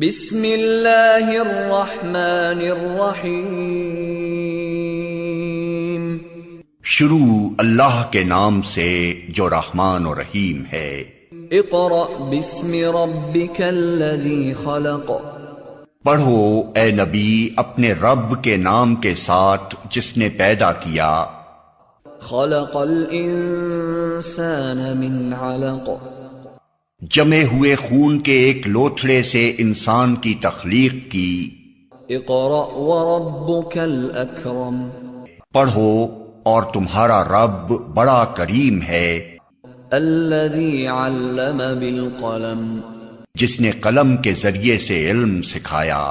बिस्मिल्लाहिर्रहमानिर्रहीम। शुरू अल्लाह के नाम से जो रहमान और रहीम है। इक़रा बिस्मि रब्बिकल्लज़ी खलक़। पढ़ो ए नबी अपने रब के नाम के साथ जिसने पैदा किया। खलक़ल इंसान मिन अलक़। जमे हुए खून के एक लोथड़े से इंसान की तख्लीक की। इक़रा व रब्बुकल अकरम। पढ़ो और तुम्हारा रब बड़ा करीम है। अल्लज़ी अल्लम बिल क़लम। जिसने कलम के जरिए से इल्म सिखाया।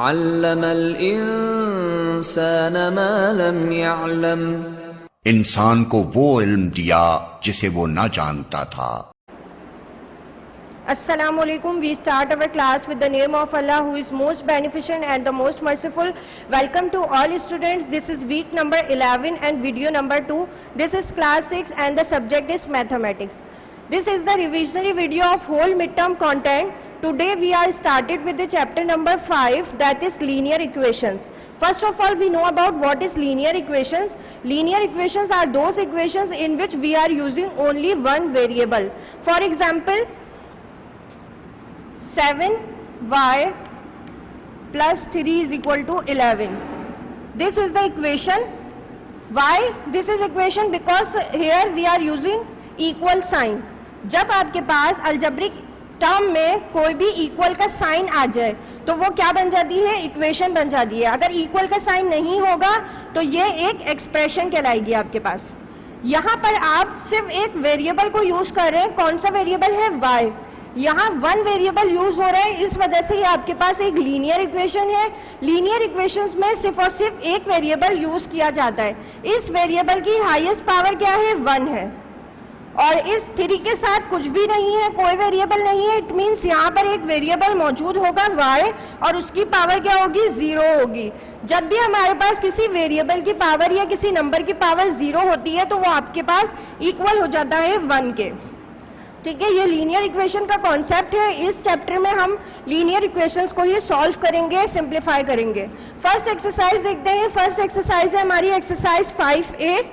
अल्लमल इंसान मा लम यअलम। इंसान को वो इल्म दिया जिसे वो न जानता था। Assalamu alaikum. We start our class with the name of Allah who is most beneficent and the most merciful. Welcome to all students. This is week number 11 and video number 2. This is class 6 and the subject is mathematics. This is the revisionary video of whole midterm content. Today we are started with the chapter number 5, that is linear equations. First of all, we know about what is linear equations. Linear equations are those equations in which we are using only one variable. For example, 7y plus 3 is equal to 11. This is the equation. Why this is equation? Because here we are using equal sign. जब आपके पास algebraic term में कोई भी equal का sign आ जाए तो वो क्या बन जाती है? इक्वेशन बन जाती है। अगर इक्वल का साइन नहीं होगा तो ये एक एक्सप्रेशन कहलाएगी आपके पास। यहाँ पर आप सिर्फ एक वेरिएबल को यूज कर रहे हैं। कौन सा वेरिएबल है? y। यहाँ वन वेरिएबल यूज हो रहा है, इस वजह से ये आपके पास एक लीनियर इक्वेशन है। लीनियर इक्वेशंस में सिर्फ और सिर्फ एक वेरिएबल यूज किया जाता है। इस वेरिएबल की हाईएस्ट पावर क्या है? 1 है। और इस 3 के साथ कुछ भी नहीं है, कोई वेरिएबल नहीं है। इट मीन्स यहाँ पर एक वेरिएबल मौजूद होगा y और उसकी पावर क्या होगी? 0 होगी। जब भी हमारे पास किसी वेरिएबल की पावर या किसी नंबर की पावर 0 होती है तो वो आपके पास इक्वल हो जाता है 1 के। ठीक है, ये लीनियर इक्वेशन का कॉन्सेप्ट है। इस चैप्टर में हम लीनियर इक्वेशंस को ही सॉल्व करेंगे, सिंप्लीफाई करेंगे। फर्स्ट एक्सरसाइज देखते हैं। फर्स्ट एक्सरसाइज है हमारी एक्सरसाइज 5A।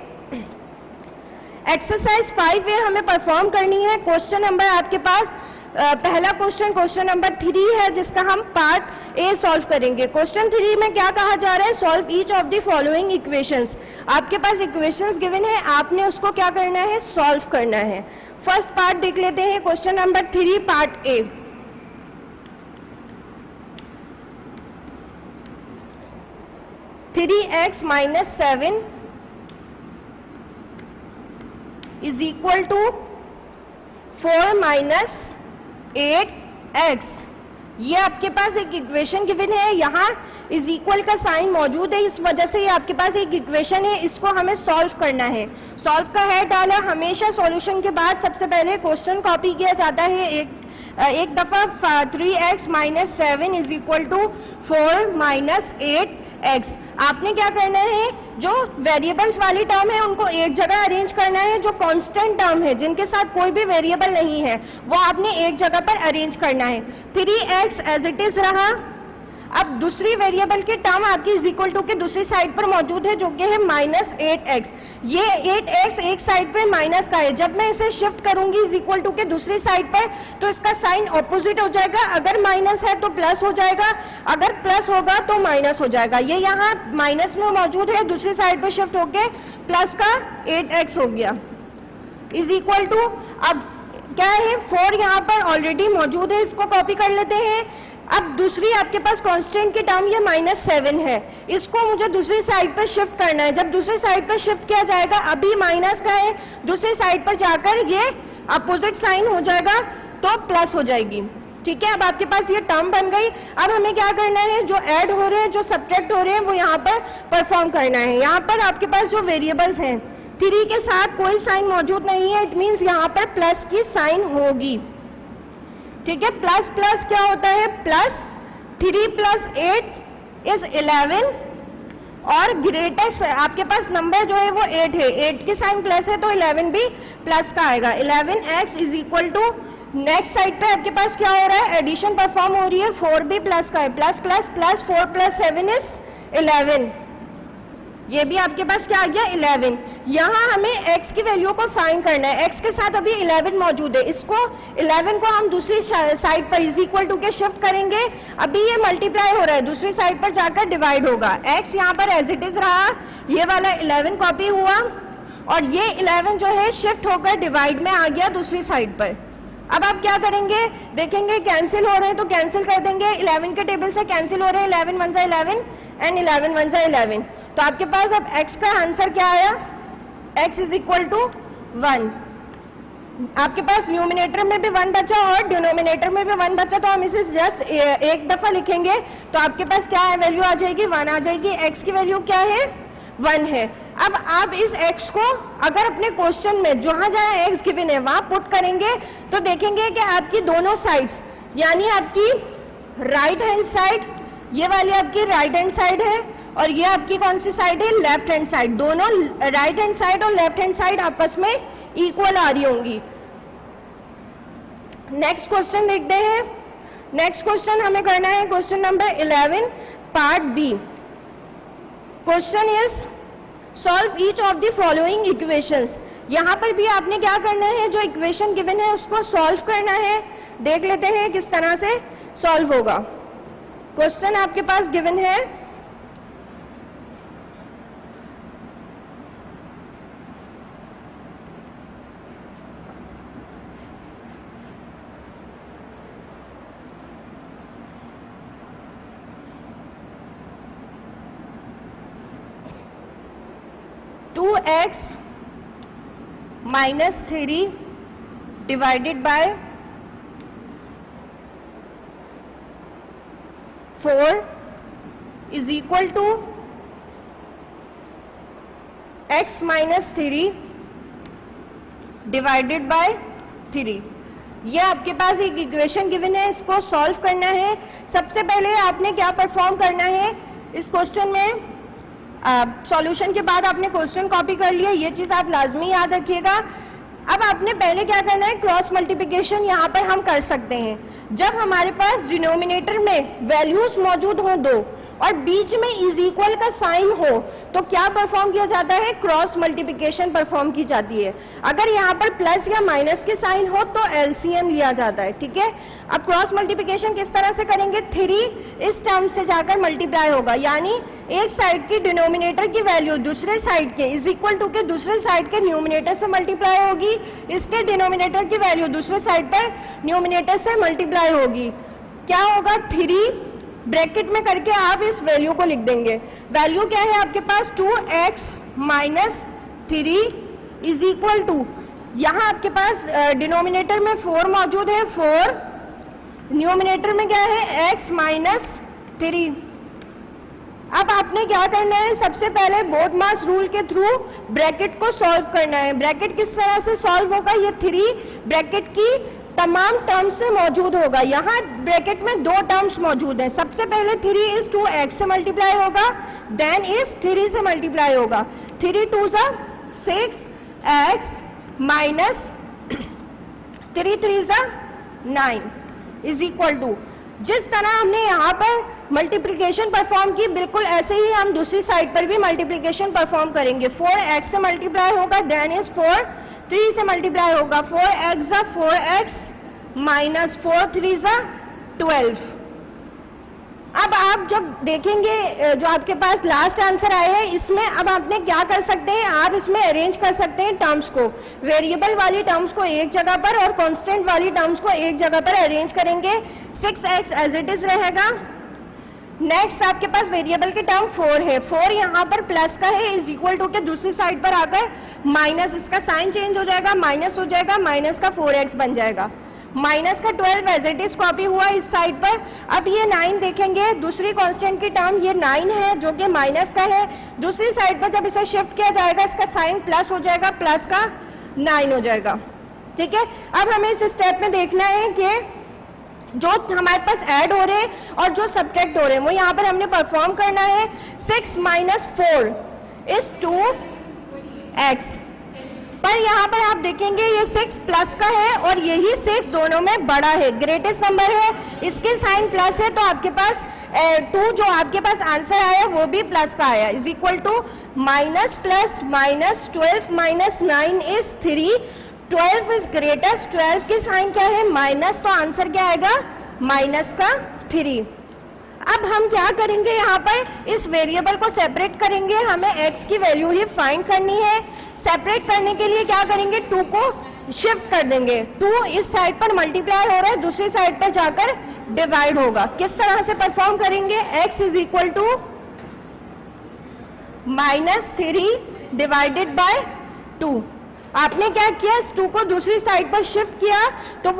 एक्सरसाइज 5A हमें परफॉर्म करनी है। क्वेश्चन नंबर आपके पास पहला क्वेश्चन नंबर 3 है जिसका हम पार्ट ए सॉल्व करेंगे। क्वेश्चन 3 में क्या कहा जा रहा है? Solve each of the following equations. आपके पास इक्वेशंस गिवन है, आपने उसको क्या करना है? सॉल्व करना है। फर्स्ट पार्ट देख लेते हैं, question number 3 part A. Three x minus 7 is equal to 4 minus 8x। ये आपके पास एक इक्वेशन गिवन है। यहाँ इज इक्वल का साइन मौजूद है, इस वजह से ये आपके पास एक इक्वेशन है। इसको हमें सॉल्व करना है। सॉल्व का है डाला। हमेशा सॉल्यूशन के बाद सबसे पहले क्वेश्चन कॉपी किया जाता है एक दफ़ा। 3x minus 7 is equal to 4 minus 8x। आपने क्या करना है? जो वेरिएबल्स वाली टर्म है उनको एक जगह अरेंज करना है। जो कांस्टेंट टर्म है जिनके साथ कोई भी वेरिएबल नहीं है वो आपने एक जगह पर अरेंज करना है। 3x एज इट इज रहा। अब दूसरी वेरिएबल की टर्म आपकी इज इक्वल टू के दूसरी साइड पर मौजूद है जो कि है माइनस 8x। ये 8x एक साइड पर माइनस का है। जब मैं इसे शिफ्ट करूंगी इज इक्वल टू के दूसरी साइड पर तो इसका साइन ऑपोजिट हो जाएगा। अगर माइनस है तो प्लस हो जाएगा, अगर प्लस होगा तो माइनस हो जाएगा। ये यहाँ माइनस में मौजूद है, दूसरी साइड पर शिफ्ट होके प्लस का 8x हो गया इज इक्वल टू। अब क्या है? 4 यहाँ पर ऑलरेडी मौजूद है, इसको कॉपी कर लेते हैं। अब दूसरी आपके पास कांस्टेंट की टर्म ये -7 है, इसको मुझे दूसरी साइड पर शिफ्ट करना है। जब दूसरी साइड पर शिफ्ट किया जाएगा, अभी माइनस का है, दूसरी साइड पर जाकर ये अपोजिट साइन हो जाएगा तो प्लस हो जाएगी। ठीक है, अब आपके पास ये टर्म बन गई। अब हमें क्या करना है? जो ऐड हो रहे हैं, जो सब्ट्रैक्ट हो रहे हैं वो यहाँ पर परफॉर्म करना है। यहाँ पर आपके पास जो वेरिएबल्स हैं 3 के साथ कोई साइन मौजूद नहीं है, इट मीन्स यहाँ पर प्लस की साइन होगी। ठीक है, प्लस प्लस क्या होता है? प्लस 3 प्लस 8 इज 11 और ग्रेटेस्ट आपके पास नंबर जो है वो 8 है। 8 की साइन प्लस है तो 11 भी प्लस का आएगा। 11x is equal to next side पे आपके पास क्या हो रहा है, एडिशन परफॉर्म हो रही है, 4b प्लस का है, plus plus plus 4 plus 7 is 11, ये भी आपके पास क्या आ गया 11। यहाँ हमें x की वैल्यू को फाइंड करना है, x के साथ अभी 11 मौजूद है, इसको 11 को हम दूसरी साइड पर इज इक्वल टू के शिफ्ट करेंगे, अभी ये मल्टीप्लाई हो रहा है, दूसरी साइड पर जाकर डिवाइड होगा, x यहाँ पर एज इट इज रहा, ये वाला 11 कॉपी हुआ और ये 11 जो है शिफ्ट होकर डिवाइड में आ गया दूसरी साइड पर। अब आप क्या करेंगे, देखेंगे कैंसिल हो रहे हैं तो कैंसिल कर देंगे, 11 के टेबल से कैंसिल हो रहे हैं, 11 1 जा 11 एंड 11 1 जा 11, तो आपके पास अब x का आंसर क्या आया, x इज इक्वल टू 1। आपके पास न्यूमिनेटर में भी 1 बचा और डिनोमिनेटर में भी 1 बचा, तो हम इसे जस्ट एक दफा लिखेंगे तो आपके पास क्या है, वैल्यू आ जाएगी 1 आ जाएगी, x की वैल्यू क्या है 1 है। अब आप इस x को अगर अपने क्वेश्चन में जहां जहां x गिवन है वहां पुट करेंगे तो देखेंगे कि आपकी दोनों साइड्स, यानी आपकी राइट हैंड साइड, ये वाली आपकी राइट हैंड साइड है और ये आपकी कौन सी साइड है, लेफ्ट हैंड साइड, दोनों राइट हैंड साइड और लेफ्ट हैंड साइड आपस में इक्वल आ रही होंगी। नेक्स्ट क्वेश्चन देखते हैं। नेक्स्ट क्वेश्चन हमें करना है question number 11 part B. Question is solve each of the following equations. यहाँ पर भी आपने क्या करना है, जो इक्वेशन गिवन है उसको सॉल्व करना है। देख लेते हैं किस तरह से सॉल्व होगा। क्वेश्चन आपके पास गिवन है, x minus 3 divided by 4 is equal to x minus 3 divided by 3। ये आपके पास एक इक्वेशन गिवन है, इसको सॉल्व करना है। सबसे पहले आपने क्या परफॉर्म करना है, इस क्वेश्चन में सॉल्यूशन के बाद आपने क्वेश्चन कॉपी कर लिया, ये चीज़ आप लाजमी याद रखिएगा। अब आपने पहले क्या करना है, क्रॉस मल्टीप्लिकेशन यहाँ पर हम कर सकते हैं। जब हमारे पास डिनोमिनेटर में वैल्यूज मौजूद हों 2 और बीच में इज इक्वल का साइन हो तो क्या परफॉर्म किया जाता है, क्रॉस मल्टीप्लिकेशन परफॉर्म की जाती है। अगर यहाँ पर प्लस या माइनस के साइन हो तो एलसीएम लिया जाता है, ठीक है। अब क्रॉस मल्टीप्लिकेशन किस तरह से करेंगे, 3 इस टर्म से जाकर मल्टीप्लाई होगा, यानी एक साइड की डिनोमिनेटर की वैल्यू दूसरे साइड के इज इक्वल टू के दूसरे साइड के न्यूमिनेटर से मल्टीप्लाई होगी, इसके डिनोमिनेटर की वैल्यू दूसरे साइड पर न्यूमिनेटर से मल्टीप्लाई होगी। क्या होगा, 3 ब्रैकेट में करके आप इस वैल्यू को लिख देंगे। वैल्यू क्या है आपके पास, 2x minus 3 is equal to, यहाँ आपके पास डिनोमिनेटर में 4 मौजूद है, 4, न्यूमिनेटर में क्या है x माइनस 3। अब आपने क्या करना है, सबसे पहले बोर्ड मास रूल के थ्रू ब्रैकेट को सॉल्व करना है। ब्रैकेट किस तरह से सॉल्व होगा, ये 3 ब्रैकेट की तमाम टर्म्स से मौजूद होगा। यहाँ ब्रैकेट में 2 टर्म्स मौजूद हैं। सबसे पहले 3 इज 2x से मल्टीप्लाई होगा, देन इज 3 से मल्टीप्लाई होगा। 3 2 जा 6x माइनस 3 3 जा 9 इज इक्वल टू, जिस तरह हमने यहाँ पर मल्टीप्लिकेशन परफॉर्म की बिल्कुल ऐसे ही हम दूसरी साइड पर भी मल्टीप्लिकेशन परफॉर्म करेंगे। 4x से मल्टीप्लाई होगा, देन इज 4 3 से मल्टीप्लाई होगा, 4x जा 4x माइनस 4 3 जा 12। अब आप जब देखेंगे जो आपके पास लास्ट आंसर आया है, इसमें अब आपने क्या कर सकते हैं, आप इसमें अरेंज कर सकते हैं टर्म्स को। वेरिएबल वाली टर्म्स को एक जगह पर और कांस्टेंट वाली टर्म्स को एक जगह पर अरेंज करेंगे। 6x एज इट इज रहेगा। नेक्स्ट आपके पास वेरिएबल के टर्म 4 है, 4 यहाँ पर प्लस का है, इज इक्वल टू के दूसरी साइड पर आकर माइनस, इसका साइन चेंज हो जाएगा, माइनस हो जाएगा, माइनस का 4x बन जाएगा। माइनस का 12 एज इट इज कॉपी हुआ इस साइड पर। अब ये 9 देखेंगे, दूसरी कांस्टेंट की टर्म ये 9 है जो कि माइनस का है, दूसरी साइड पर जब इसे शिफ्ट किया जाएगा इसका साइन प्लस हो जाएगा, प्लस का 9 हो जाएगा, ठीक है। अब हमें इस स्टेप में देखना है कि जो हमारे पास ऐड हो रहे हैं और जो सब्ट्रैक्ट हो रहे हैं वो यहाँ पर हमने परफॉर्म करना है। 6 माइनस 4 इज 2x, पर यहाँ पर आप देखेंगे ये 6 प्लस का है और यही 6 दोनों में बड़ा है, ग्रेटेस्ट नंबर है, इसके साइन प्लस है, तो आपके पास 2 जो आपके पास आंसर आया वो भी प्लस का आया, is equal to minus plus minus 12 minus 9 is 3, 12 is greatest, 12 के साइन क्या है माइनस, तो आंसर क्या आएगा माइनस का 3। अब हम क्या करेंगे, यहाँ पर इस वेरिएबल को सेपरेट करेंगे, हमें x की वैल्यू ही फाइंड करनी है। सेपरेट करने के लिए क्या करेंगे, 2 को शिफ्ट कर देंगे, 2 इस साइड पर मल्टीप्लाई हो रहा है, दूसरी साइड पर जाकर डिवाइड होगा। किस तरह से परफॉर्म करेंगे, x is equal to -3 divided by 2। आपने क्या किया, इस 2 को दूसरी साइड पर शिफ्ट किया तो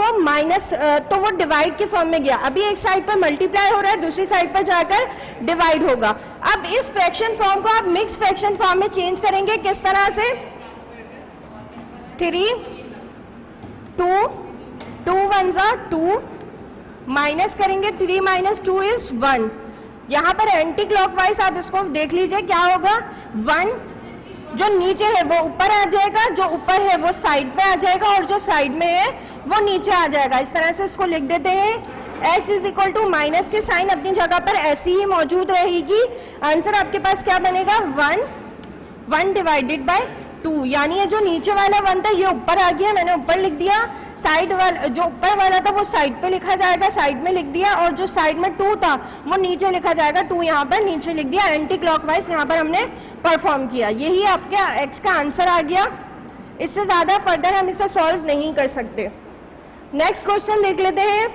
वो डिवाइड के फॉर्म में गया। अभी एक साइड पर मल्टीप्लाई हो रहा है, दूसरी साइड पर जाकर डिवाइड होगा। अब इस फ्रैक्शन फॉर्म को आप मिक्स फ्रैक्शन फॉर्म में चेंज करेंगे, किस तरह से, 3 2 2 1 जा 2 माइनस करेंगे, 3 माइनस 2 इज 1। यहाँ पर एंटी क्लॉकवाइज आप इसको देख लीजिए, क्या होगा, 1 जो नीचे है वो ऊपर आ जाएगा, जो ऊपर है वो साइड में आ जाएगा और जो साइड में है वो नीचे आ जाएगा। इस तरह से इसको लिख देते हैं। s is equal to minus के साइन अपनी जगह पर ऐसी ही मौजूद रहेगी। आंसर आपके पास क्या बनेगा, 1 डिवाइडेड बाय 2, यानी ये जो नीचे वाला 1 था ये ऊपर आ गया, मैंने ऊपर लिख दिया, साइड वाला जो ऊपर वाला था वो साइड पे लिखा जाएगा, साइड में लिख दिया, और जो साइड में 2 था वो नीचे लिखा जाएगा, 2 यहाँ पर नीचे लिख दिया। एंटी क्लॉकवाइज यहाँ पर हमने परफॉर्म किया, यही आपके x का आंसर आ गया। इससे ज़्यादा फर्दर हम इसे सॉल्व नहीं कर सकते। नेक्स्ट क्वेश्चन देख लेते हैं।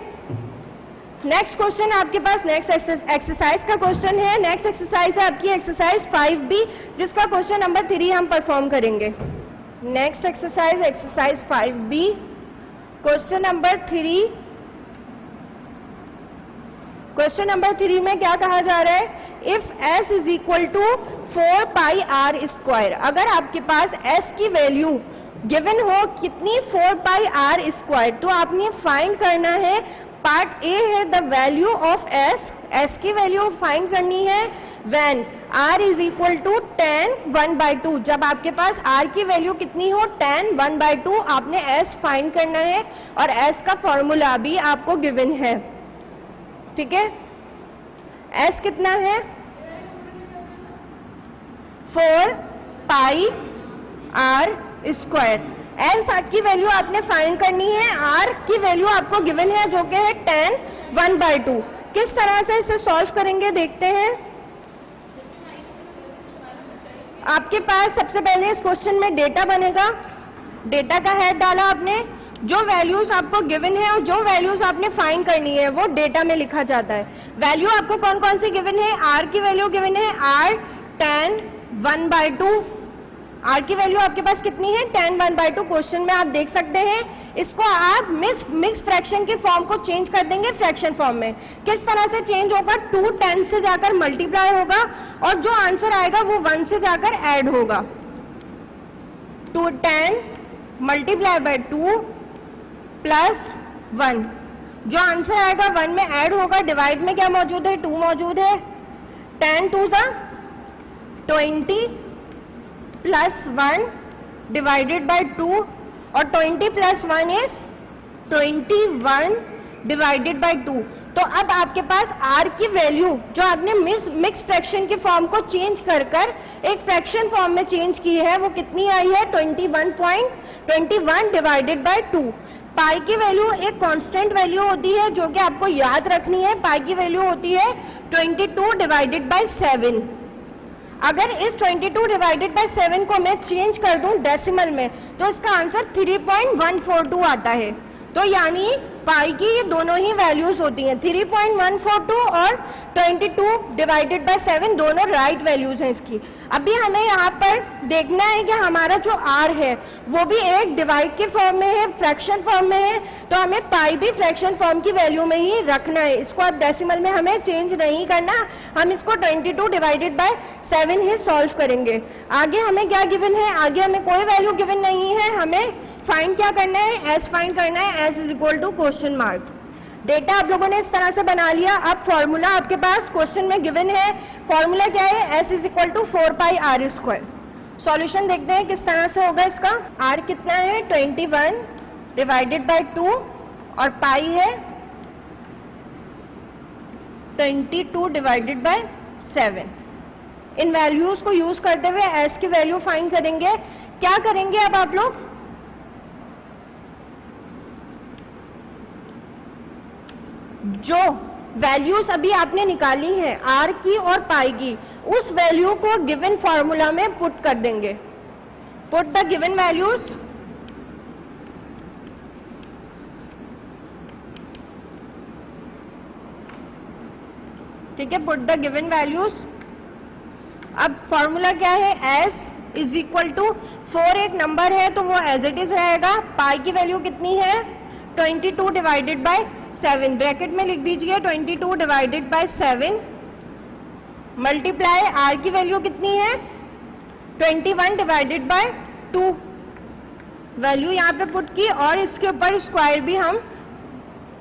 नेक्स्ट क्वेश्चन आपके पास नेक्स्ट एक्सरसाइज का क्वेश्चन है। नेक्स्ट एक्सरसाइज है आपकी एक्सरसाइज 5B, जिसका क्वेश्चन नंबर 3 हम परफॉर्म करेंगे। Next exercise 5B, question number 3। Question number 3 में क्या कहा जा रहा है, if s is equal to 4 pi r square, अगर आपके पास s की वैल्यू गिवन हो कितनी, 4 पाई आर स्क्वायर, तो आपने फाइंड करना है, पार्ट ए है द वैल्यू ऑफ s की वैल्यू फाइंड करनी है when r is equal to 10 1/2। जब आपके पास r की वैल्यू कितनी हो 10 1/2, आपने s फाइंड करना है और s का फॉर्मूला भी आपको गिवन है, ठीक है। s कितना है, 4 पाई आर स्क्वायर। s की वैल्यू आपने फाइंड करनी है, r की वैल्यू आपको गिवन है जो कि है 10 1/2। किस तरह से इसे सॉल्व करेंगे देखते हैं। आपके पास सबसे पहले इस क्वेश्चन में डेटा बनेगा, डेटा का हेड डाला आपने, जो वैल्यूज आपको गिवन है और जो वैल्यूज आपने फाइंड करनी है वो डेटा में लिखा जाता है। वैल्यू आपको कौन कौन सी गिवन है, r की वैल्यू गिवन है r 10 1/2, r की वैल्यू आपके पास कितनी है 10 1/2, क्वेश्चन में आप देख सकते हैं। इसको आप मिक्स फ्रैक्शन के फॉर्म को चेंज कर देंगे फ्रैक्शन फॉर्म में। किस तरह से चेंज होगा, 2 10 से जाकर मल्टीप्लाई होगा और जो आंसर आएगा वो 1 से जाकर ऐड होगा। 2 10 मल्टीप्लाई बाय 2 प्लस 1, जो आंसर आएगा 1 में ऐड होगा। डिवाइड में क्या मौजूद है, 2 मौजूद है, 10 2 20 प्लस 1 डिवाइडेड बाय 2 और 20 प्लस 1 इज 21 डिवाइडेड बाय 2। तो अब आपके पास r की वैल्यू जो आपने मिक्स फ्रैक्शन के फॉर्म को चेंज कर एक फ्रैक्शन फॉर्म में चेंज की है वो कितनी आई है 21 डिवाइडेड बाय 2। पाई की वैल्यू एक कांस्टेंट वैल्यू होती है जो कि आपको याद रखनी है। पाई की वैल्यू होती है 22 डिवाइडेड बाय 7। अगर इस 22 डिवाइडेड बाय 7 को मैं चेंज कर दूं डेसिमल में तो इसका आंसर 3.142 आता है। तो यानी पाई की ये दोनों ही वैल्यूज होती हैं, 3.142 और 22 डिवाइडेड बाय 7 दोनों राइट वैल्यूज हैं इसकी। अभी हमें यहाँ पर देखना है कि हमारा जो r है वो भी एक डिवाइड के फॉर्म में है, फ्रैक्शन फॉर्म में है, तो हमें पाई भी फ्रैक्शन फॉर्म की वैल्यू में ही रखना है। इसको अब डेसिमल में हमें चेंज नहीं करना, हम इसको 22 डिवाइडेड बाय 7 ही सॉल्व करेंगे। आगे हमें क्या गिवन है, आगे हमें कोई वैल्यू गिवन नहीं है, हमें फाइंड क्या करना है, s फाइंड करना है, s is equal to question mark. Data आप लोगों ने इस तरह से बना लिया। अब फॉर्मूला आपके पास क्वेश्चन में गिवन है, फॉर्मूला क्या है, s is equal to 4 pi r square. Solution देखते हैं किस तरह से होगा इसका। r कितना है 21 डिवाइडेड बाय 2 और पाई है 22 डिवाइडेड बाय 7। इन वैल्यूज को यूज करते हुए s की वैल्यू फाइंड करेंगे। क्या करेंगे अब आप लोग, जो वैल्यूज अभी आपने निकाली हैं r की और पाई की, उस वैल्यू को गिवन फॉर्मूला में पुट कर देंगे। पुट द गिवन वैल्यूज, ठीक है, पुट द गिवन वैल्यूज। अब फॉर्मूला क्या है, s इज इक्वल टू 4 एक नंबर है तो वो एज इट इज रहेगा। पाई की वैल्यू कितनी है 22 डिवाइडेड बाय 7, ब्रैकेट में लिख दीजिए 22 डिवाइडेड बाय 7 मल्टीप्लाई r की वैल्यू कितनी है 21 डिवाइडेड बाय 2, वैल्यू यहाँ पे पुट की और इसके ऊपर स्क्वायर भी हम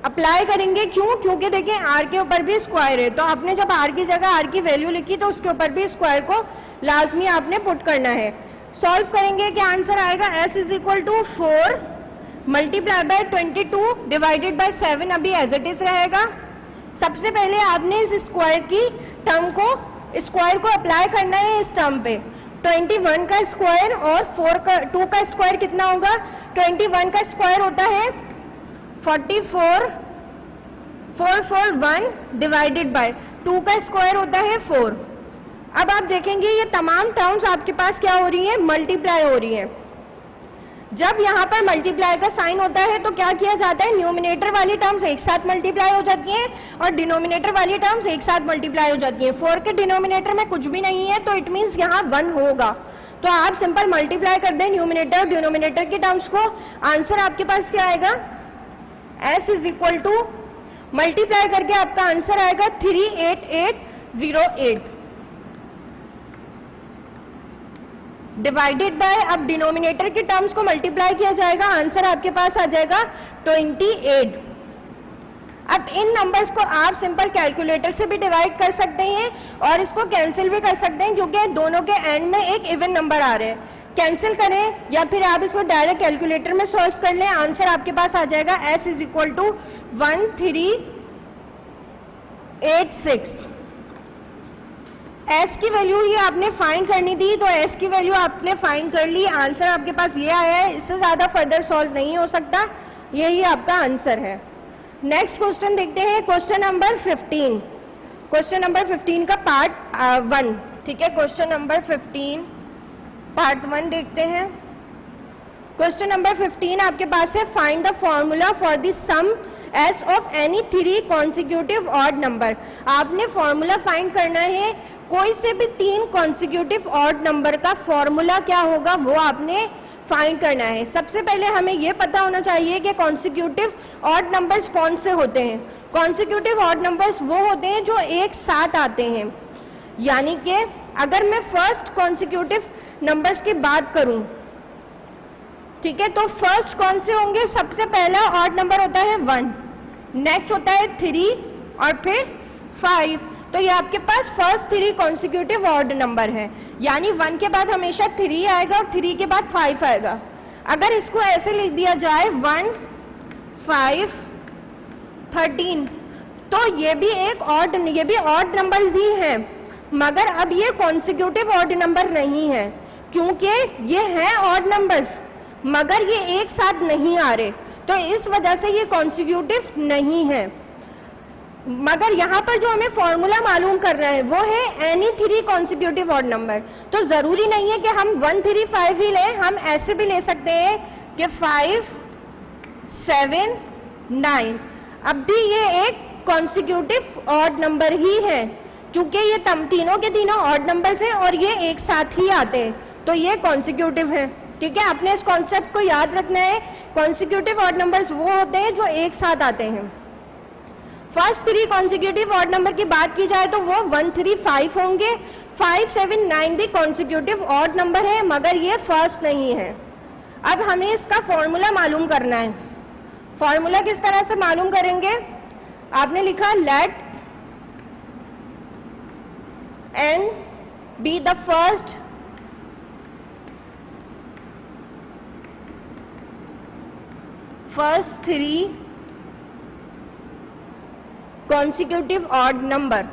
अप्लाई करेंगे। क्यों, क्योंकि देखिए r के ऊपर भी स्क्वायर है, तो आपने जब r की जगह r की वैल्यू लिखी तो उसके ऊपर भी स्क्वायर को लाजमी आपने पुट करना है। सॉल्व करेंगे क्या आंसर आएगा, s is equal to 4 multiply by 22 divided by 7 अभी एज इट इज रहेगा। सबसे पहले आपने इस स्क्वायर की टर्म को, स्क्वायर को अप्लाई करना है इस टर्म पे। 21 का स्क्वायर और 2 का स्क्वायर कितना होगा, 21 का स्क्वायर होता है 44, 441 डिवाइडेड बाय 2 का स्क्वायर होता है 4। अब आप देखेंगे ये तमाम टर्म्स आपके पास क्या हो रही है, मल्टीप्लाई हो रही है। जब यहाँ पर मल्टीप्लाई का साइन होता है तो क्या किया जाता है, न्यूमिनेटर वाली टर्म्स एक साथ मल्टीप्लाई हो जाती हैं और डिनोमिनेटर वाली टर्म्स एक साथ मल्टीप्लाई हो जाती हैं। 4 के डिनोमिनेटर में कुछ भी नहीं है तो इट मीन्स यहाँ 1 होगा, तो आप सिंपल मल्टीप्लाई कर दें न्यूमिनेटर और डिनोमिनेटर की टर्म्स को। आंसर आपके पास क्या आएगा, s is equal to multiply करके आपका आंसर आएगा 38808 डिवाइडेड बाय, अब डिनोमिनेटर की टर्म्स को मल्टीप्लाई किया जाएगा, आंसर आपके पास आ जाएगा 28। अब इन नंबर्स को आप सिंपल कैलकुलेटर से भी डिवाइड कर सकते हैं और इसको कैंसिल भी कर सकते हैं क्योंकि दोनों के एंड में एक इवन नंबर आ रहे हैं। कैंसिल करें या फिर आप इसको डायरेक्ट कैलकुलेटर में सॉल्व कर लें, आंसर आपके पास आ जाएगा s is equal to 1386। s की वैल्यू ये आपने फाइंड करनी थी तो s की वैल्यू आपने फाइंड कर ली, आंसर आपके पास ये आया है। इससे ज़्यादा फर्दर सॉल्व नहीं हो सकता, यही आपका आंसर है। नेक्स्ट क्वेश्चन देखते हैं, क्वेश्चन नंबर 15। क्वेश्चन नंबर 15 का पार्ट 1, ठीक है। क्वेश्चन नंबर 15 पार्ट 1 देखते हैं। क्वेश्चन नंबर 15 आपके पास है, find the formula for the sum s of any 3 consecutive odd number. आपने फॉर्मूला फाइंड करना है, कोई से भी 3 कॉन्सिक्यूटिव ऑड नंबर का फॉर्मूला क्या होगा वो आपने फाइंड करना है। सबसे पहले हमें यह पता होना चाहिए कि कॉन्सिक्यूटिव ऑड नंबर्स कौन से होते हैं। कॉन्सिक्यूटिव ऑड नंबर्स वो होते हैं जो एक साथ आते हैं, यानी कि अगर मैं फर्स्ट कॉन्सिक्यूटिव नंबर्स की बात करूं, ठीक है, तो फर्स्ट कौन से होंगे, सबसे पहला ऑड नंबर होता है 1, नेक्स्ट होता है 3 और फिर 5। तो ये आपके पास फर्स्ट 3 कॉन्सिक्यूटिव ऑड नंबर है, यानी 1 के बाद हमेशा 3 आएगा और 3 के बाद 5 आएगा। अगर इसको ऐसे लिख दिया जाए 1 5 13, तो ये भी एक ऑड, ये भी ऑड नंबर्स ही हैं, मगर अब ये कॉन्सिक्यूटिव ऑड नंबर नहीं है क्योंकि ये हैं ऑड नंबर्स मगर ये एक साथ नहीं आ रहे, तो इस वजह से ये कॉन्सिक्यूटिव नहीं है। मगर यहाँ पर जो हमें फॉर्मूला मालूम करना है वो है एनी 3 कॉन्सिक्यूटिव ऑड नंबर। तो जरूरी नहीं है कि हम 1 3 5 ही लें, हम ऐसे भी ले सकते हैं कि 5 7 9। अब भी ये एक कॉन्सिक्यूटिव ऑड नंबर ही है क्योंकि ये तीनों के तीनों ऑड नंबर्स हैं और ये एक साथ ही आते हैं, तो ये कॉन्सिक्यूटिव है। ठीक है, आपने इस कॉन्सेप्ट को याद रखना है। कॉन्सिक्यूटिव ऑड नंबर्स वो होते हैं जो एक साथ आते हैं। फर्स्ट 3 कॉन्सिक्यूटिव ऑड नंबर की बात की जाए तो वो 1 3 5 होंगे। 5 7 9 भी कॉन्सिक्यूटिव ऑड नंबर है मगर ये फर्स्ट नहीं है। अब हमें इसका फॉर्मूला मालूम करना है। फॉर्मूला किस तरह से मालूम करेंगे, आपने लिखा let n be the first first 3 consecutive odd number।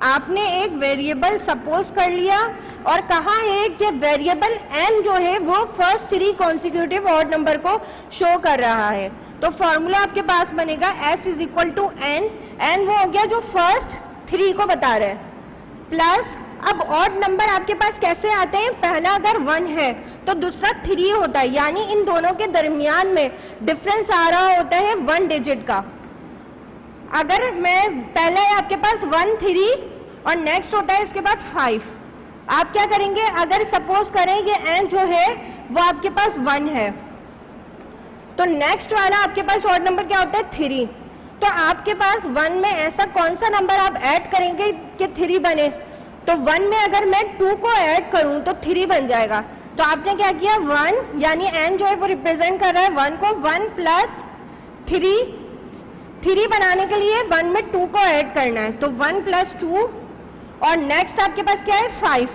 आपने एक वेरिएबल सपोज कर लिया और कहा है कि वेरिएबल n जो है वो फर्स्ट 3 कॉन्सिक्यूटिव ऑड नंबर को शो कर रहा है। तो फॉर्मूला आपके पास बनेगा s is equal to n, n वो हो गया जो फर्स्ट 3 को बता रहे हैं, प्लस अब ऑड नंबर आपके पास कैसे आते हैं, पहला अगर 1 है तो दूसरा 3 होता है, यानी इन दोनों के दरमियान में डिफरेंस आ रहा होता है 1 डिजिट का। अगर मैं पहला है आपके पास 1 3 और नेक्स्ट होता है इसके बाद 5, आप क्या करेंगे, अगर सपोज करें कि n जो है वो आपके पास 1 है तो नेक्स्ट वाला आपके पास ऑड नंबर क्या होता है 3। तो आपके पास 1 में ऐसा कौन सा नंबर आप ऐड करेंगे कि 3 बने, तो 1 में अगर मैं 2 को ऐड करूं तो 3 बन जाएगा। तो आपने क्या किया 1 यानी n जो है वो रिप्रेजेंट कर रहा है 1 को, 1 प्लस 3 बनाने के लिए 1 में 2 को ऐड करना है, तो 1 प्लस 2 और नेक्स्ट आपके पास क्या है 5।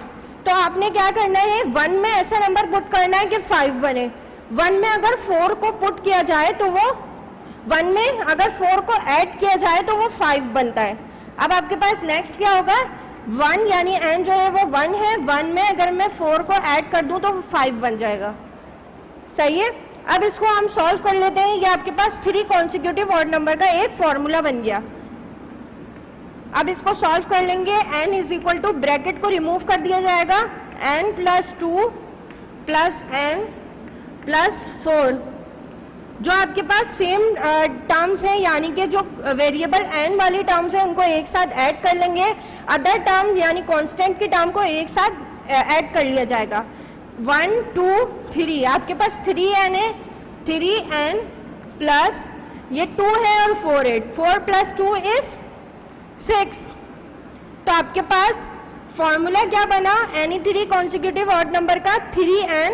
तो आपने क्या करना है 1 में ऐसा नंबर पुट करना है कि 5 बने। 1 में अगर 4 को पुट किया जाए तो वो 1 में अगर 4 को ऐड किया जाए तो वो 5 बनता है। अब आपके पास नेक्स्ट क्या होगा 1 यानी n जो है वो 1 है, 1 में अगर मैं 4 को ऐड कर दूं तो 5 बन जाएगा। सही है, अब इसको हम सॉल्व कर लेते हैं। ये आपके पास 3 कॉन्सिक्यूटिव ऑड नंबर का एक फॉर्मूला बन गया। अब इसको सॉल्व कर लेंगे। n is equal to bracket को रिमूव कर दिया जाएगा, n plus 2 plus n plus 4, जो आपके पास सेम टर्म्स हैं यानी कि जो वेरिएबल n वाली टर्म्स हैं उनको एक साथ ऐड कर लेंगे, अदर टर्म यानी कांस्टेंट की टर्म को एक साथ ऐड कर लिया जाएगा। 1 2 3 आपके पास 3n है, 3n प्लस ये 2 है और 4 है, 4 प्लस 2 इज 6। तो आपके पास फॉर्मूला क्या बना एनी 3 कॉन्सिक्यूटिव ऑड नंबर का 3n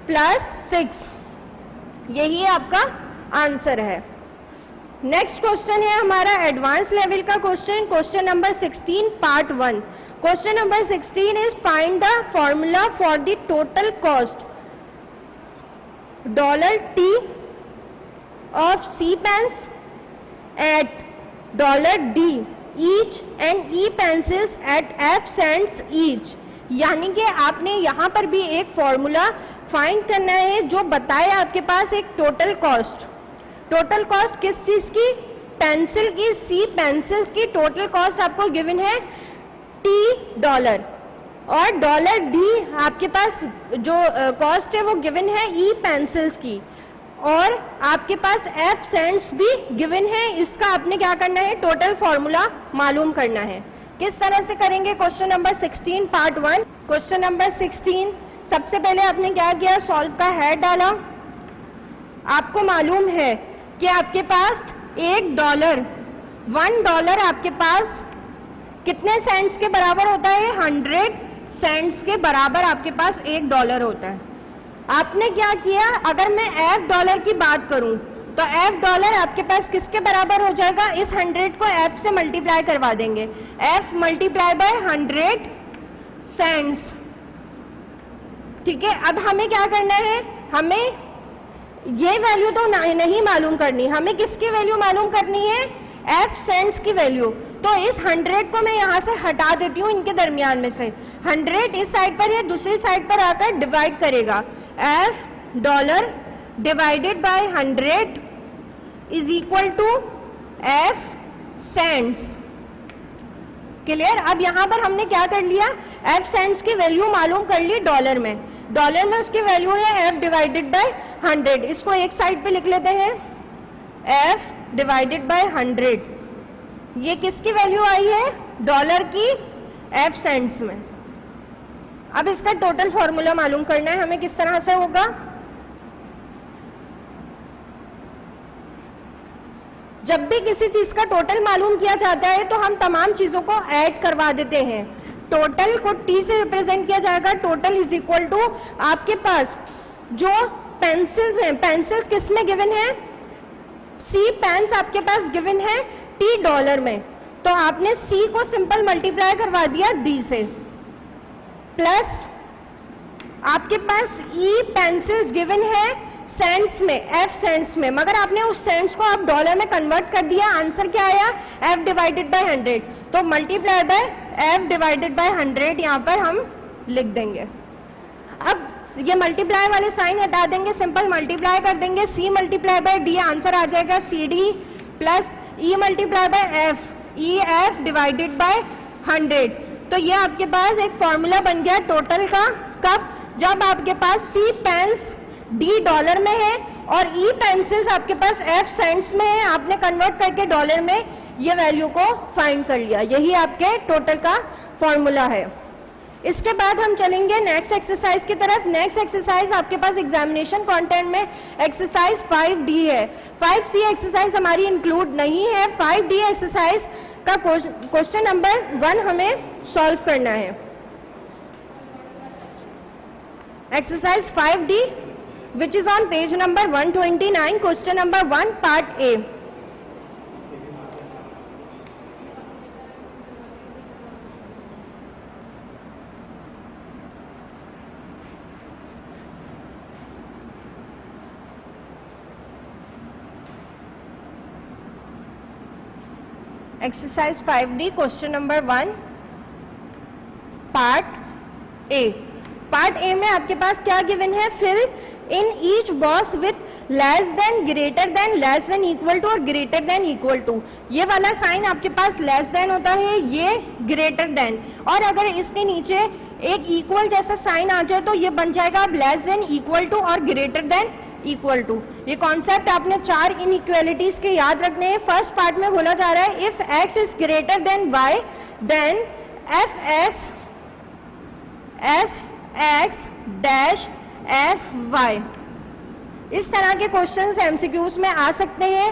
प्लस 6, यही आपका आंसर है। नेक्स्ट क्वेश्चन है हमारा एडवांस लेवल का question, question number 16 part 1। Question number 16 is find the formula for the total cost $t of C pens at $d each and E pencils at F cents each. यानी कि आपने यहाँ पर भी एक फॉर्मूला फाइंड करना है जो बताए आपके पास एक टोटल कॉस्ट। टोटल कॉस्ट किस चीज की, पेंसिल की, C पेंसिल्स की टोटल कॉस्ट आपको गिवन है $t और $d आपके पास जो कॉस्ट है वो गिवन है E पेंसिल्स की, और आपके पास F सेंट्स भी गिवन है। इसका आपने क्या करना है टोटल फॉर्मूला मालूम करना है। किस तरह से करेंगे, question number 16 part 1। Question number 16 सबसे पहले आपने क्या किया, सॉल्व का हेड डाला। आपको मालूम है कि आपके पास $1 आपके पास कितने सेंट्स के बराबर होता है, 100 सेंट्स के बराबर आपके पास $1 होता है। आपने क्या किया, अगर मैं $f की बात करूं तो $f आपके पास किसके बराबर हो जाएगा, इस 100 को f से मल्टीप्लाई करवा देंगे, f मल्टीप्लाई बाय 100 सेंट्स। ठीक है, अब हमें क्या करना है, हमें ये वैल्यू तो नहीं मालूम करनी, हमें किसकी वैल्यू मालूम करनी है, f सेंट्स की वैल्यू। तो इस 100 को मैं यहाँ से हटा देती हूँ, इनके दरमियान में से 100 इस साइड पर है, दूसरी साइड पर आकर डिवाइड करेगा, $f divided by 100 is equal to f cents. Clear. अब यहाँ पर हमने क्या कर लिया, f सेंट्स की वैल्यू मालूम कर ली डॉलर में उसकी वैल्यू है f डिवाइडेड बाय 100। इसको एक साइड पे लिख लेते हैं, f डिवाइडेड बाय 100। ये किसकी वैल्यू आई है, डॉलर की f सेंट्स में। अब इसका टोटल फॉर्मूला मालूम करना है हमें, किस तरह से होगा, जब भी किसी चीज का टोटल मालूम किया जाता है तो हम तमाम चीजों को ऐड करवा देते हैं। टोटल को t से रिप्रेजेंट किया जाएगा, टोटल इज इक्वल टू आपके पास जो पेंसिल्स हैं, पेंसिल्स किस में गिवन है, C पेन्स आपके पास गिवन है $t में, तो आपने C को सिंपल मल्टीप्लाई करवा दिया D से, प्लस आपके पास ई पेंसिल्स गिवन है सेंट्स में, एफ सेंट्स में, मगर आपने उस सेंट्स को आप डॉलर में कन्वर्ट कर दिया, आंसर क्या आया एफ डिवाइडेड बाय 100, तो multiply by F divided by 100 यहाँ पर हम लिख देंगे। अब ये मल्टीप्लाई वाले साइन हटा देंगे, सिंपल मल्टीप्लाई कर देंगे, C multiply by D, answer आ जाएगा C D plus E multiply by F, E F divided by 100। तो ये आपके पास एक फॉर्मूला बन गया टोटल का, कब, जब आपके पास सी पेन्स डी डॉलर में है और ई पेंसिल्स आपके पास एफ सेंट्स में है, आपने कन्वर्ट करके डॉलर में ये वैल्यू को फाइंड कर लिया, यही आपके टोटल का फॉर्मूला है। इसके बाद हम चलेंगे नेक्स्ट एक्सरसाइज की तरफ। नेक्स्ट एक्सरसाइज आपके पास एग्जामिनेशन कंटेंट में एक्सरसाइज 5D है, 5C एक्सरसाइज हमारी इंक्लूड नहीं है। 5D एक्सरसाइज का क्वेश्चन नंबर 1 हमें सॉल्व करना है। Exercise 5D which is on page number 129, question number 1 part A. Exercise 5D question number 1 part A. Part A में आपके पास क्या गिवन है, fill in each box with less than, greater than, less than equal to और greater than equal to. ये वाला sign आपके पास less than होता है, ये ग्रेटर देन, और अगर इसके नीचे एक इक्वल जैसा साइन आ जाए तो ये बन जाएगा लेस देन, इक्वल टू और ग्रेटर देन इक्वल टू। ये कॉन्सेप्ट आपने 4 इनइक्वालिटीज के याद रखने हैं। फर्स्ट पार्ट में बोला जा रहा है if x is greater than y then f x dash f y. इस तरह के क्वेश्चंस एमसीक्यूज में आ सकते हैं।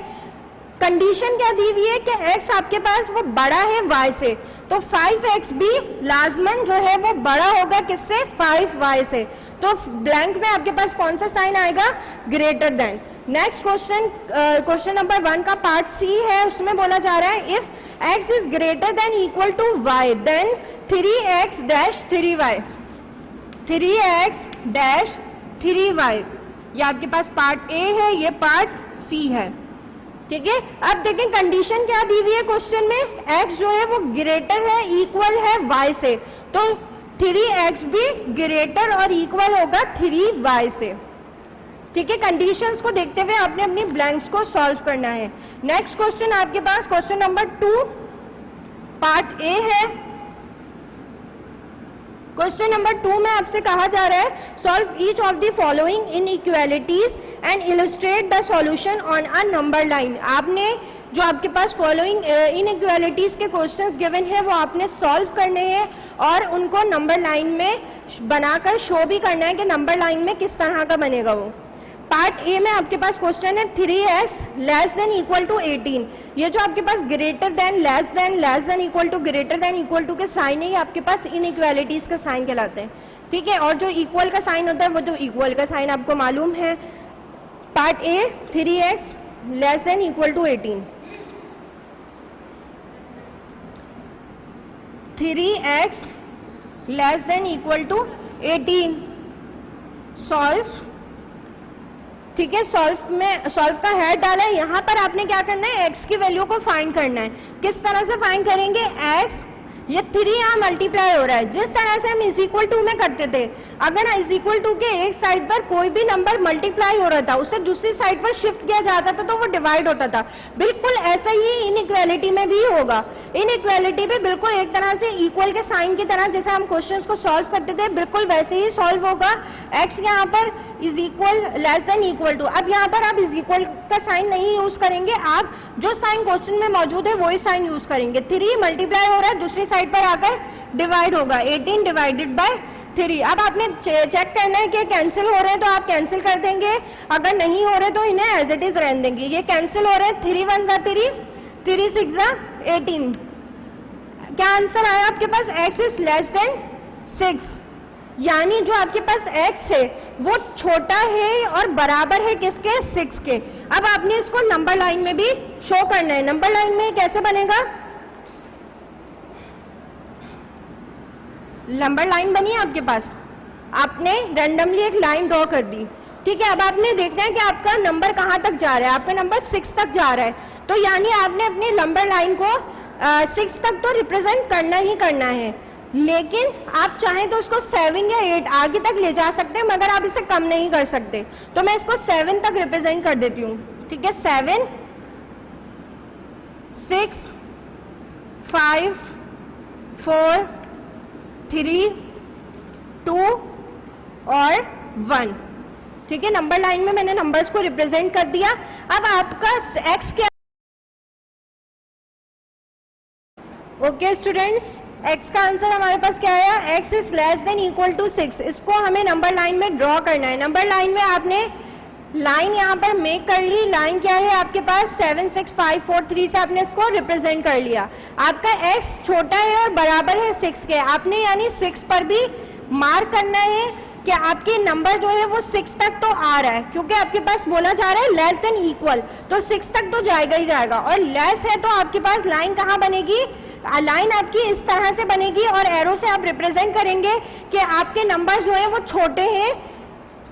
कंडीशन क्या दी हुई है कि x आपके पास वो बड़ा है y से, तो 5x भी लाजमन जो है वो बड़ा होगा किससे, 5y से। तो ब्लैंक में आपके पास कौन सा साइन आएगा, greater than. Next question number 1 का पार्ट सी है, उसमें बोला जा रहा है if x is greater than equal to y then 3x dash 3y, 3x dash 3y। ये आपके पास पार्ट ए है, ये पार्ट सी है, ठीक है। अब देखें कंडीशन क्या दी हुई है क्वेश्चन में, x जो है वो ग्रेटर है, इक्वल है y से, तो 3x भी ग्रेटर और इक्वल होगा 3y से, ठीक है। कंडीशंस को देखते हुए आपने अपनी ब्लैंक्स को सॉल्व करना है। नेक्स्ट क्वेश्चन आपके पास क्वेश्चन नंबर 2 पार्ट ए है। क्वेश्चन नंबर 2 में आपसे कहा जा रहा है solve each of the following inequalities and illustrate the solution on a number line. आपने जो आपके पास फॉलोइंग इनइक्वालिटीज के क्वेश्चंस गिवन है वो आपने सॉल्व करने हैं और उनको नंबर लाइन में बनाकर शो भी करना है कि नंबर लाइन में किस तरह का बनेगा वो। पार्ट ए में आपके पास क्वेश्चन है 3x less than equal to 18। ये जो आपके पास greater than, less than equal to, greater than equal to के साइन है, ये आपके पास इनइक्वालिटीज का साइन कहलाते हैं, ठीक है। और जो इक्वल का साइन होता है वो तो इक्वल का साइन आपको मालूम है। Part A 3x less than equal to 18, 3x less than equal to 18 solve, ठीक है। सॉल्व का हेड डाला है, यहाँ पर आपने क्या करना है, x की वैल्यू को फाइंड करना है। किस तरह से फाइंड करेंगे, x ये 3 यहाँ मल्टीप्लाई हो रहा है, जिस तरह से हम इज इक्वल टू में करते थे, अगर इज इक्वल टू के एक साइड पर कोई भी नंबर मल्टीप्लाई हो रहा था उसे दूसरी साइड पर शिफ्ट किया जाता था तो वो डिवाइड होता था। बिल्कुल ऐसा ही इनइक्वालिटी में भी होगा। इनइक्वालिटी भी बिल्कुल एक तरह से इक्वल के साइन की तरह जैसे हम क्वेश्चंस को सॉल्व करते थे बिल्कुल वैसे ही सॉल्व होगा। x यहाँ पर is equal less than equal to, अब यहाँ पर आप इज इक्वल का साइन नहीं यूज करेंगे, आप जो साइन क्वेश्चन में मौजूद है वही साइन यूज करेंगे। 3 मल्टीप्लाई हो रहा है, दूसरी साइड पर आकर डिवाइड होगा, 18 डिवाइडेड बाय 3। अब आपने चेक करना है कि कैंसिल हो रहे हैं तो आप कैंसिल कर देंगे, अगर नहीं हो रहे तो इन्हें एज इट इज रहने देंगे। ये कैंसिल हो रहे हैं, 3 1 जा 3, 3 6 जा 18। क्या आंसर आया आपके पास, x इज लेस देन 6, यानी जो आपके पास x है वो छोटा है और बराबर है किसके, 6 के। अब आपने इसको नंबर लाइन में भी शो करना है। नंबर लाइन में कैसे बनेगा, नंबर लाइन बनी है आपके पास, आपने रैंडमली एक लाइन ड्रॉ कर दी, ठीक है। अब आपने देखना है कि आपका नंबर कहाँ तक जा रहा है, आपका नंबर 6 तक जा रहा है, तो यानी आपने अपनी नंबर लाइन को 6 तक तो रिप्रेजेंट करना ही करना है, लेकिन आप चाहें तो उसको 7 या 8 आगे तक ले जा सकते हैं, मगर आप इसे कम नहीं कर सकते। तो मैं इसको 7 तक रिप्रेजेंट कर देती हूँ, ठीक है। 7 6 5 4 3 2 और 1, ठीक है। नंबर लाइन में मैंने नंबर्स को रिप्रेजेंट कर दिया। अब आपका x क्या, ओके स्टूडेंट्स, x का आंसर हमारे पास क्या आया, x is less than equal to 6। इसको हमें नंबर लाइन में ड्रॉ करना है। नंबर लाइन में आपने लाइन यहाँ पर मेक कर ली। लाइन क्या है आपके पास, 7 6 5 4 3 से आपने इसको रिप्रेजेंट कर लिया। आपका x छोटा है और बराबर है 6 के, आपने यानी 6 पर भी मार्क करना है कि आपके नंबर जो है वो 6 तक तो आ रहा है, क्योंकि आपके पास बोला जा रहा है लेस देन इक्वल, तो 6 तक तो जाएगा ही जाएगा। और लेस है तो आपके पास लाइन कहाँ बनेगी, लाइन आपकी इस तरह से बनेगी और एरो से आप रिप्रेजेंट करेंगे कि आपके नंबर जो है वो छोटे हैं,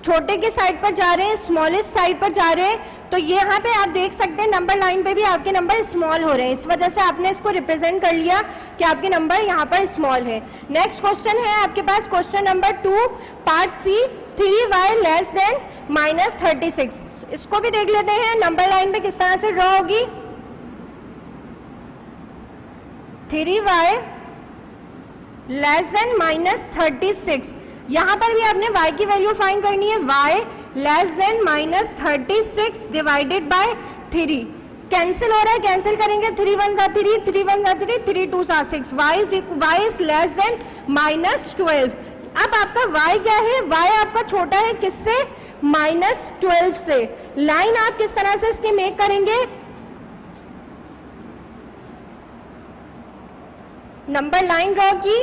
छोटे के साइड पर जा रहे हैं, स्मॉलेस्ट साइड पर जा रहे हैं। तो ये यहाँ पे आप देख सकते हैं नंबर लाइन पे भी आपके नंबर स्मॉल हो रहे हैं, इस वजह से आपने इसको रिप्रेजेंट कर लिया कि आपके नंबर यहाँ पर स्मॉल है। नेक्स्ट क्वेश्चन है आपके पास question number 2 part C, 3y less than -36। इसको भी देख लेते हैं नंबर लाइन पे किस तरह से ड्रॉ होगी। 3y लेस देन -36, यहाँ पर भी आपने y की वैल्यू फाइंड करनी है। y less than -36 divided by 3, cancel हो रहा है, कैंसिल करेंगे, 3 1 जा 3, 3 1 जा 3, 3 2 जा 6, y इज लेस देन -12। अब आपका y क्या है, y आपका छोटा है किससे, -12 से। लाइन आप किस तरह से इसकी मेक करेंगे, नंबर लाइन ड्रॉ की,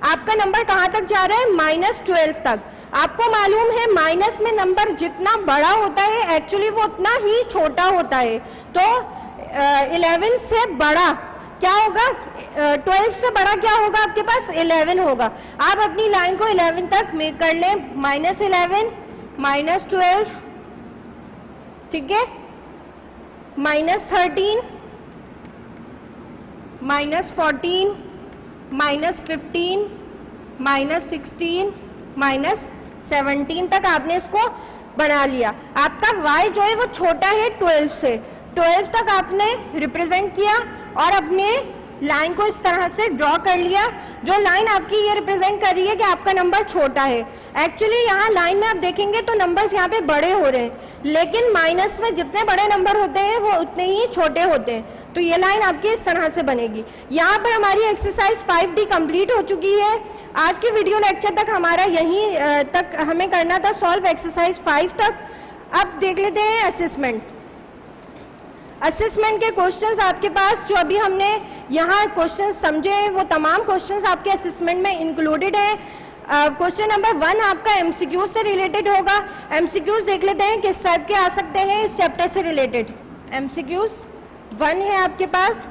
आपका नंबर कहां तक जा रहा है, -12 तक। आपको मालूम है माइनस में नंबर जितना बड़ा होता है एक्चुअली वो उतना ही छोटा होता है, तो 11 से बड़ा क्या होगा, 12 से बड़ा क्या होगा आपके पास, 11 होगा। आप अपनी लाइन को 11 तक मेक कर लें, -11 -12, ठीक है, -13 -14 -15 -16 -17 तक आपने इसको बना लिया। आपका y जो है वो छोटा है 12 से, 12 तक आपने रिप्रेजेंट किया और अपने लाइन को इस तरह से ड्रॉ कर लिया। जो लाइन आपकी ये रिप्रेजेंट कर रही है कि आपका नंबर छोटा है। एक्चुअली यहाँ लाइन में आप देखेंगे तो नंबर्स यहाँ पे बड़े हो रहे हैं, लेकिन माइनस में जितने बड़े नंबर होते हैं वो उतने ही छोटे होते हैं। तो ये लाइन आपकी इस तरह से बनेगी। यहाँ पर हमारी एक्सरसाइज 5D कंप्लीट हो चुकी है। आज के वीडियो लेक्चर तक हमारा यहीं तक हमें करना था, सॉल्व एक्सरसाइज 5 तक। अब देख लेते हैं असेसमेंट। असेसमेंट के क्वेश्चंस आपके पास जो अभी हमने यहाँ क्वेश्चंस समझे हैं वो तमाम क्वेश्चंस आपके असेसमेंट में इंक्लूडेड है। क्वेश्चन नंबर 1 आपका एमसीक्यूज से रिलेटेड होगा। एमसीक्यूज देख लेते हैं किस टाइप के आ सकते हैं इस चैप्टर से रिलेटेड। एमसीक्यूज 1 है आपके पास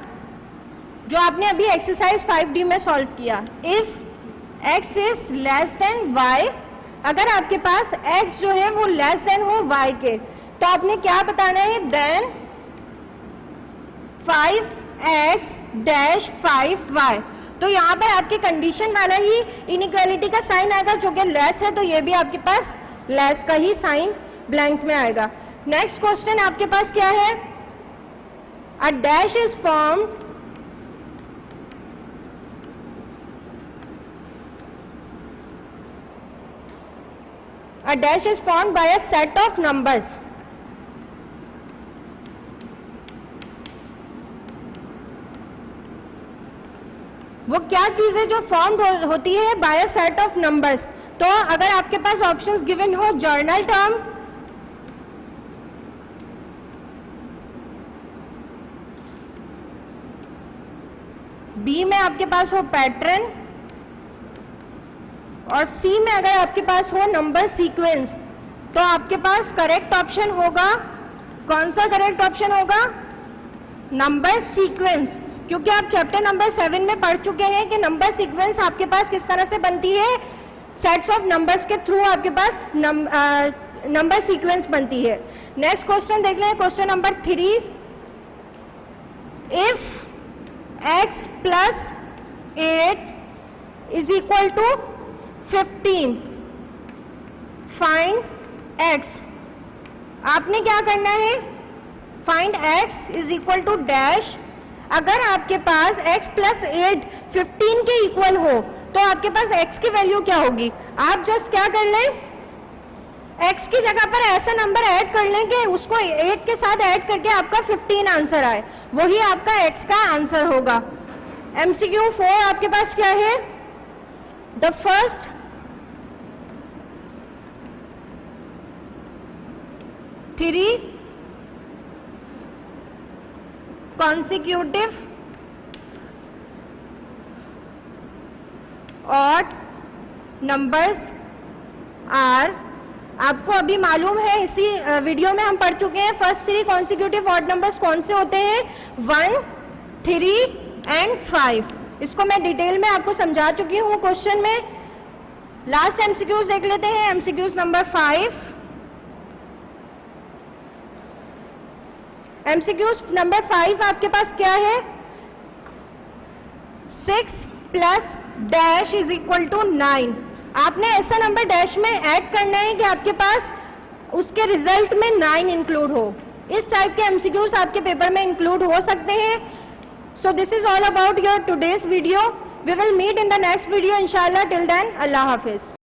जो आपने अभी एक्सरसाइज 5D में सॉल्व किया। If x is less then y, अगर आपके पास x जो है वो लेस देन हो y के, तो आपने क्या बताना है, देन 5x डैश 5y। तो यहाँ पर आपकी कंडीशन वाला ही इनइक्वालिटी का साइन आएगा जो कि लेस है, तो ये भी आपके पास लेस का ही साइन ब्लैंक में आएगा। नेक्स्ट क्वेश्चन आपके पास क्या है, a dash is form a dash is formed by a set of numbers वो क्या चीज है जो फॉर्म होती है by a set of numbers. तो अगर आपके पास ऑप्शंस गिवन हो जर्नल टर्म, बी में आपके पास हो पैटर्न, और सी में अगर आपके पास हो नंबर सीक्वेंस, तो आपके पास करेक्ट ऑप्शन होगा, कौन सा करेक्ट ऑप्शन होगा, नंबर सीक्वेंस। क्योंकि आप चैप्टर नंबर 7 में पढ़ चुके हैं कि नंबर सीक्वेंस आपके पास किस तरह से बनती है, सेट्स ऑफ नंबर्स के थ्रू आपके पास नंबर सीक्वेंस बनती है। नेक्स्ट क्वेश्चन देख लें, question number 3, if x plus 8 is equal to 15, find x। आपने क्या करना है, find x is equal to dash. अगर आपके पास x प्लस 8 15 के इक्वल हो तो आपके पास x की वैल्यू क्या होगी। आप जस्ट क्या कर लें, x की जगह पर ऐसा नंबर ऐड कर लें कि उसको 8 के साथ ऐड करके आपका 15 आंसर आए, वही आपका x का आंसर होगा। MCQ 4 आपके पास क्या है, the first three consecutive odd numbers are, आपको अभी मालूम है, इसी वीडियो में हम पढ़ चुके हैं फर्स्ट 3 consecutive odd numbers कौन से होते हैं, 1, 3 and 5। इसको मैं डिटेल में आपको समझा चुकी हूँ क्वेश्चन में। लास्ट MCQs देख लेते हैं, MCQs नंबर 5। MCQs नंबर 5 आपके पास क्या है, 6 plus dash is equal to 9। आपने ऐसा नंबर डैश में ऐड करना है कि आपके पास उसके रिजल्ट में 9 इंक्लूड हो। इस टाइप के MCQs आपके पेपर में इंक्लूड हो सकते हैं। So this is all about your today's video. We will meet in the next video इंशाल्लाह। टिल देन अल्लाह हाफिज।